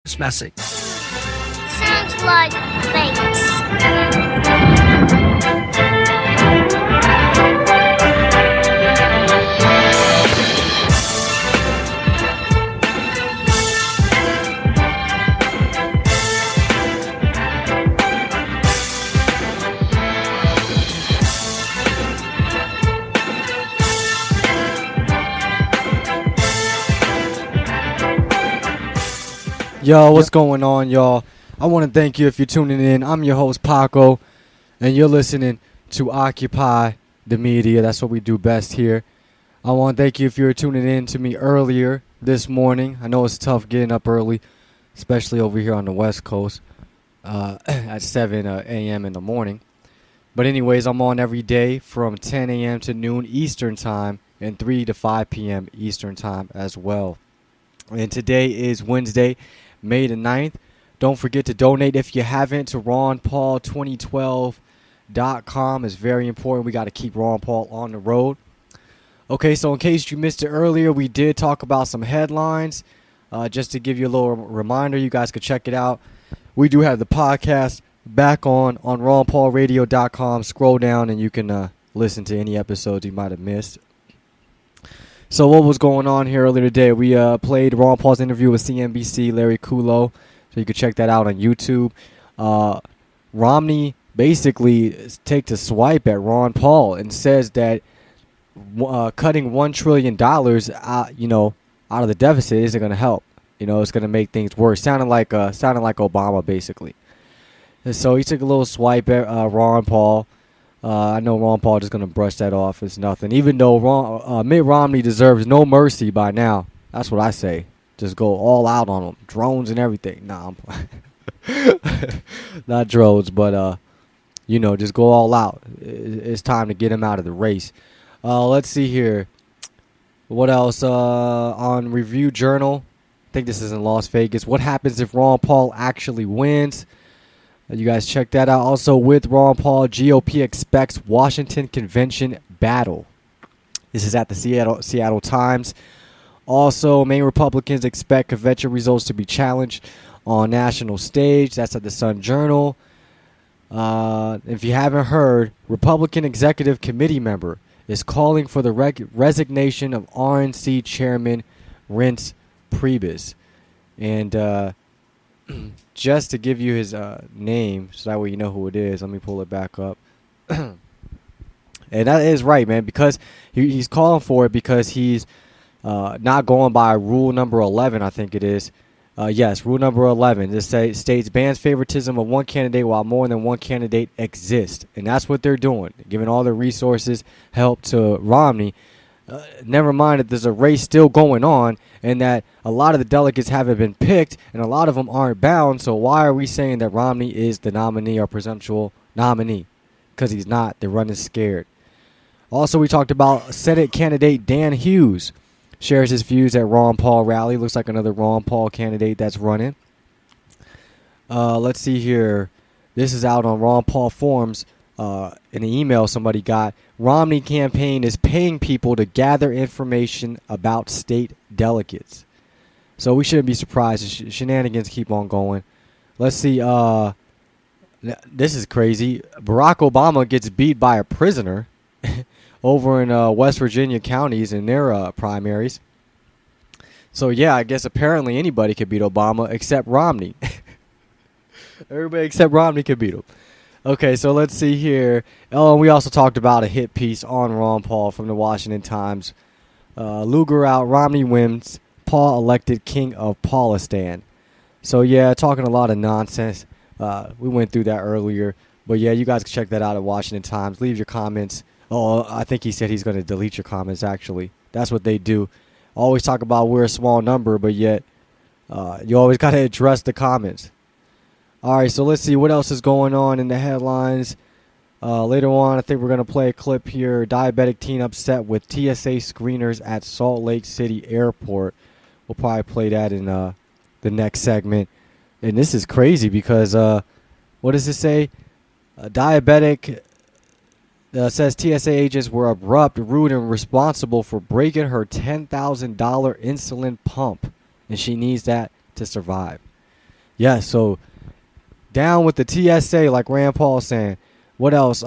This message. Sounds like bass. Yo, what's going on, y'all? I want to thank you if you're tuning in. I'm your host, Paco, and you're listening to Occupy the Media. That's what we do best here. I want to thank you if you were tuning in to me earlier this morning. I know it's tough getting up early, especially over here on the West Coast at 7 a.m. in the morning. But anyways, I'm on every day from 10 a.m. to noon Eastern Time and 3 to 5 p.m. Eastern Time as well. And today is Wednesday, May the 9th. Don't forget to donate if you haven't to RonPaul2012.com. It's very important. We got to keep Ron Paul on the road. Okay, so in case you missed it earlier, we did talk about some headlines. Just to give you a little reminder, you guys could check it out. We do have the podcast back on RonPaulRadio.com. Scroll down and you can listen to any episodes you might have missed. So what was going on here earlier today? We played Ron Paul's interview with CNBC, Larry Kudlow. So you can check that out on YouTube. Romney basically takes a swipe at Ron Paul and says that cutting $1 trillion out of the deficit isn't going to help. It's going to make things worse. Sounding like Obama, basically. And so he took a little swipe at Ron Paul. I know Ron Paul just going to brush that off as nothing. Even though Mitt Romney deserves no mercy by now. That's what I say. Just go all out on him. Drones and everything. Nah, not drones, but, just go all out. It's time to get him out of the race. Let's see here. What else? On Review Journal, I think this is in Las Vegas. What happens if Ron Paul actually wins? You guys check that out. Also, with Ron Paul, GOP expects Washington convention battle. This is at the Seattle Times. Also, Maine Republicans expect convention results to be challenged on national stage. That's at the Sun Journal. If you haven't heard, Republican Executive Committee member is calling for the resignation of RNC Chairman Reince Priebus. And just to give you his name, so that way you know who it is, let me pull it back up. And that is right, man, because he's calling for it because he's not going by rule number 11, I think it is. Yes, rule number 11. This states bans favoritism of one candidate while more than one candidate exists. And that's what they're doing, giving all the resources, help to Romney. Never mind that there's a race still going on and that a lot of the delegates haven't been picked and a lot of them aren't bound. So why are we saying that Romney is the nominee or presumptual nominee? Because he's not. They're running scared. Also, we talked about Senate candidate Dan Hughes shares his views at Ron Paul rally. Looks like another Ron Paul candidate that's running. Let's see here. This is out on Ron Paul forums. In an email somebody got, Romney campaign is paying people to gather information about state delegates. So we shouldn't be surprised. Shenanigans keep on going. Let's see. This is crazy. Barack Obama gets beat by a prisoner over in West Virginia counties in their primaries. So, yeah, I guess apparently anybody could beat Obama except Romney. Everybody except Romney could beat him. Okay, so let's see here. Oh, and we also talked about a hit piece on Ron Paul from the Washington Times. Lugar out, Romney wins, Paul elected king of Paulistan. So, yeah, talking a lot of nonsense. We went through that earlier. But, yeah, you guys can check that out at Washington Times. Leave your comments. Oh, I think he said he's going to delete your comments, actually. That's what they do. Always talk about we're a small number, but yet you always got to address the comments. All right, so let's see what else is going on in the headlines. Later on, I think we're going to play a clip here. Diabetic teen upset with TSA screeners at Salt Lake City Airport. We'll probably play that in the next segment. And this is crazy because, what does it say? Diabetic says TSA agents were abrupt, rude, and responsible for breaking her $10,000 insulin pump. And she needs that to survive. Yeah, so down with the TSA, like Rand Paul saying. What else?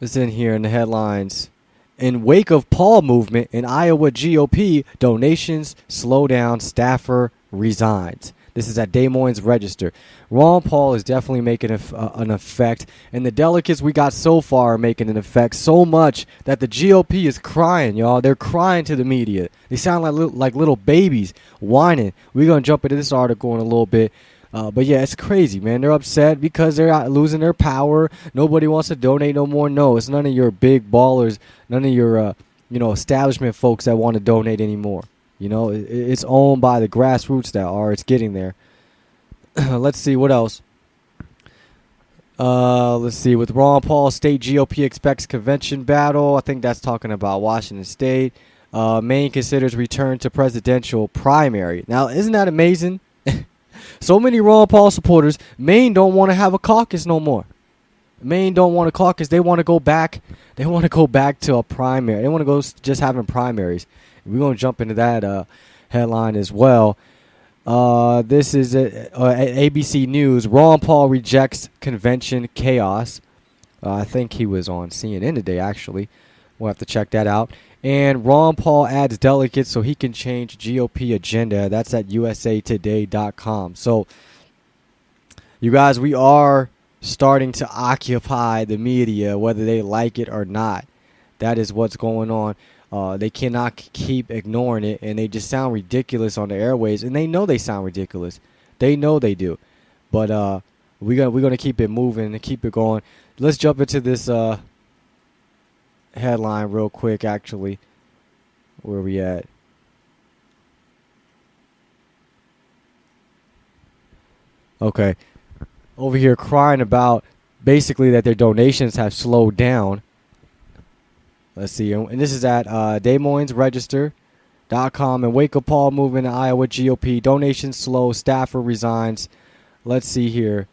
It's in here in the headlines. In wake of Paul movement in Iowa GOP, donations slow down, staffer resigns. This is at Des Moines Register. Ron Paul is definitely making an effect, and the delegates we got so far are making an effect so much that the GOP is crying, y'all. They're crying to the media. They sound like little babies whining. We're going to jump into this article in a little bit. But yeah, it's crazy, man. They're upset because they're losing their power. Nobody wants to donate no more. No, it's none of your big ballers, none of your establishment folks that want to donate anymore. It's owned by the grassroots that are. It's getting there. Let's see what else. Let's see. With Ron Paul, state GOP expects convention battle. I think that's talking about Washington State. Maine considers return to presidential primary. Now, isn't that amazing? So many Ron Paul supporters, Maine don't want to have a caucus no more. Maine don't want a caucus. They want to go back. They want to go back to a primary. They want to go just having primaries. We're going to jump into that headline as well. This is ABC News. Ron Paul rejects convention chaos. I think he was on CNN today, actually. We'll have to check that out. And Ron Paul adds delegates so he can change GOP agenda. That's at usatoday.com. So, you guys, we are starting to occupy the media, whether they like it or not. That is what's going on. They cannot keep ignoring it, and they just sound ridiculous on the airways. And they know they sound ridiculous. They know they do. But we're gonna keep it moving and keep it going. Let's jump into this headline real quick, actually. Where are we at? Okay. Over here crying about basically that their donations have slowed down. Let's see. And this is at Des Moines Register.com. And wake up Paul movement in Iowa GOP. Donations slow. Staffer resigns. Let's see here.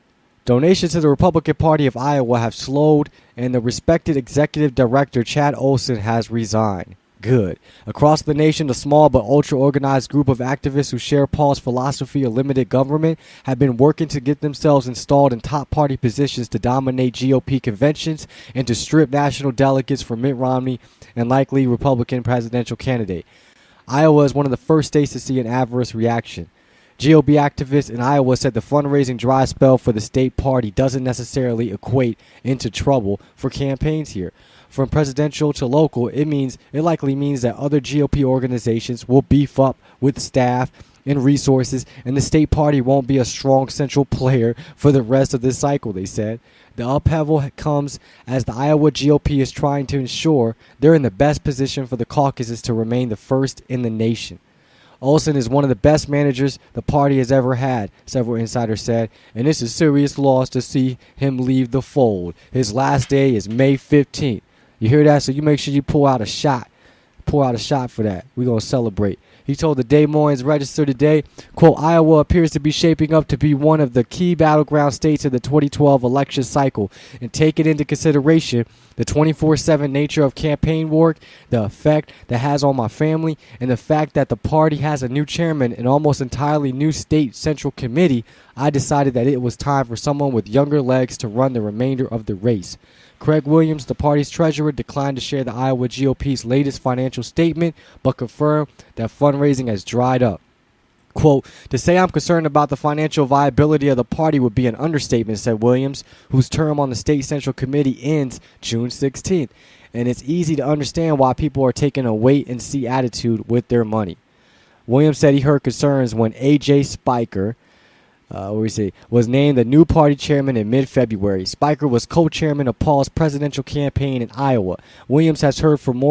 Donations to the Republican Party of Iowa have slowed, and the respected executive director, Chad Olson, has resigned. Good. Across the nation, a small but ultra-organized group of activists who share Paul's philosophy of limited government have been working to get themselves installed in top party positions to dominate GOP conventions and to strip national delegates from Mitt Romney and likely Republican presidential candidate. Iowa is one of the first states to see an adverse reaction. GOP activists in Iowa said the fundraising dry spell for the state party doesn't necessarily equate into trouble for campaigns here. From presidential to local, it likely means that other GOP organizations will beef up with staff and resources, and the state party won't be a strong central player for the rest of this cycle, they said. The upheaval comes as the Iowa GOP is trying to ensure they're in the best position for the caucuses to remain the first in the nation. Olson is one of the best managers the party has ever had, several insiders said, and it's a serious loss to see him leave the fold. His last day is May 15th. You hear that? So you make sure you pull out a shot. Pull out a shot for that. We're going to celebrate. He told the Des Moines Register today, quote, Iowa appears to be shaping up to be one of the key battleground states of the 2012 election cycle. And taking into consideration the 24/7 nature of campaign work, the effect that has on my family, and the fact that the party has a new chairman and almost entirely new state central committee, I decided that it was time for someone with younger legs to run the remainder of the race. Craig Williams, the party's treasurer, declined to share the Iowa GOP's latest financial statement, but confirmed that fundraising has dried up. Quote, to say I'm concerned about the financial viability of the party would be an understatement, said Williams, whose term on the state central committee ends June 16th. And it's easy to understand why people are taking a wait-and-see attitude with their money. Williams said he heard concerns when A.J. Spiker, was named the new party chairman in mid-February. Spiker was co-chairman of Paul's presidential campaign in Iowa. Williams has heard from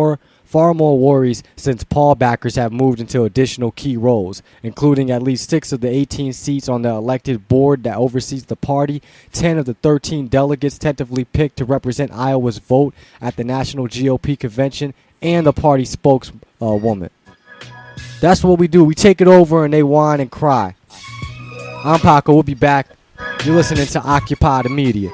far more worries since Paul backers have moved into additional key roles, including at least 6 of the 18 seats on the elected board that oversees the party, 10 of the 13 delegates tentatively picked to represent Iowa's vote at the National GOP Convention, and the party spokeswoman. That's what we do. We take it over and they whine and cry. I'm Paco. We'll be back. You're listening to Occupy the Media.